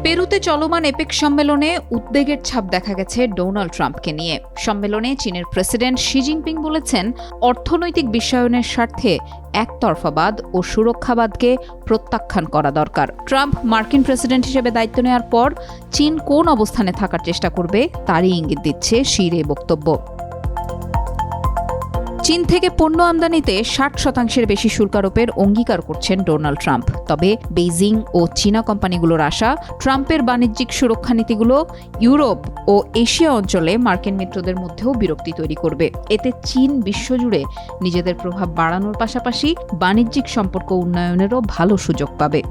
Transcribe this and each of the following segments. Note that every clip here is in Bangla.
পেরুতে চলমান এপেক সম্মেলনে উদ্বেগের ছাপ দেখা গেছে ডোনাল্ড ট্রাম্পকে নিয়ে। সম্মেলনে চীনের প্রেসিডেন্ট শি জিনপিং বলেছেন, অর্থনৈতিক বিশ্বায়নের স্বার্থে একতরফাবাদ ও সুরক্ষাবাদকে প্রত্যাখ্যান করা দরকার। ট্রাম্প মার্কিন প্রেসিডেন্ট হিসেবে দায়িত্ব নেওয়ার পর চীন কোন অবস্থানে থাকার চেষ্টা করবে তারই ইঙ্গিত দিচ্ছে শির এই বক্তব্য। চীন থেকে পণ্য আমদানিতে 60% বেশি শুল্ক আরোপের অঙ্গীকার করছেন ডোনাল্ড ট্রাম্প। তবে বেইজিং ও চীনা কোম্পানিগুলোর আশা, ট্রাম্পের বাণিজ্যিক সুরক্ষা নীতিগুলো ইউরোপ ও এশিয়া অঞ্চলে মার্কিন মিত্রদের মধ্যেও বিরক্তি তৈরি করবে। এতে চীন বিশ্বজুড়ে নিজেদের প্রভাব বাড়ানোর পাশাপাশি বাণিজ্যিক সম্পর্ক উন্নয়নেরও ভালো সুযোগ পাবে।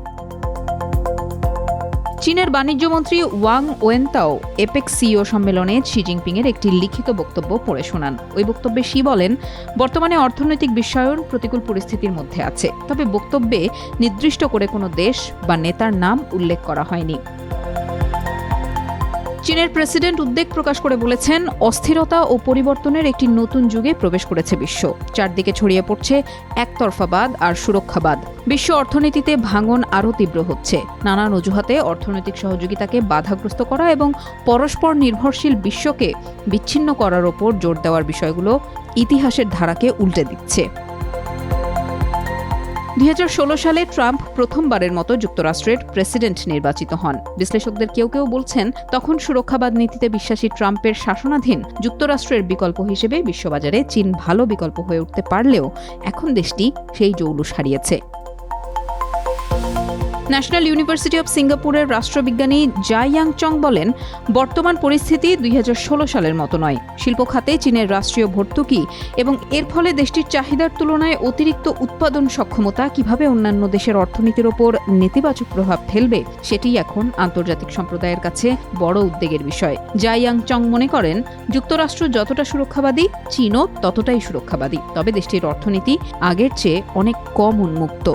চীনের বাণিজ্যমন্ত্রী ওয়াং ওয়েনতাও এপেক সিইও সম্মেলনে শি জিনপিংয়ের একটি লিখিত বক্তব্য পড়ে শোনান। ওই বক্তব্যে শি বলেন, বর্তমানে অর্থনৈতিক বিশ্বায়ন প্রতিকূল পরিস্থিতির মধ্যে আছে, তবে বক্তব্যে নির্দিষ্ট করে কোনো দেশ বা নেতার নাম উল্লেখ করা হয়নি। চীনের প্রেসিডেন্ট উদ্বেগ প্রকাশ করে বলেছেন, অস্থিরতা ও পরিবর্তনের একটি নতুন যুগে প্রবেশ করেছে বিশ্ব। চারদিকে ছড়িয়ে পড়ছে একতরফাবাদ আর সুরক্ষাবাদ। বিশ্ব অর্থনীতিতে ভাঙন আরও তীব্র হচ্ছে। নানান অজুহাতে অর্থনৈতিক সহযোগিতাকে বাধাগ্রস্ত করা এবং পরস্পর নির্ভরশীল বিশ্বকে বিচ্ছিন্ন করার ওপর জোর দেওয়ার বিষয়গুলো ইতিহাসের ধারাকে উল্টে দিচ্ছে। 2016 সালে ট্রাম্প প্রথমবারের মতো যুক্তরাষ্ট্রের প্রেসিডেন্ট নির্বাচিত হন। বিশ্লেষকদের কেউ কেউ বলছেন, তখন সুরক্ষাবাদ নীতিতে বিশ্বাসী ট্রাম্পের শাসনাধীন যুক্তরাষ্ট্রের বিকল্প হিসেবে বিশ্ববাজারে চীন ভালো বিকল্প হয়ে উঠতে পারলেও এখন দেশটি সেই জৌলুস হারিয়েছে। ন্যাশনাল ইউনিভার্সিটি অব সিঙ্গাপুরের রাষ্ট্রবিজ্ঞানী জাইয়াং চং বলেন, বর্তমান পরিস্থিতি 2016 সালের মতো নয়। শিল্প খাতে চীনের রাষ্ট্রীয় ভর্তুকি এবং এর ফলে দেশটির চাহিদার তুলনায় অতিরিক্ত উৎপাদন সক্ষমতা কিভাবে অন্যান্য দেশের অর্থনীতির ওপর নেতিবাচক প্রভাব ফেলবে সেটিই এখন আন্তর্জাতিক সম্প্রদায়ের কাছে বড় উদ্বেগের বিষয়। জাইয়াং চং মনে করেন, যুক্তরাষ্ট্র যতটা সুরক্ষাবাদী, চীনও ততটাই সুরক্ষাবাদী, তবে দেশটির অর্থনীতি আগের চেয়ে অনেক কম উন্মুক্ত।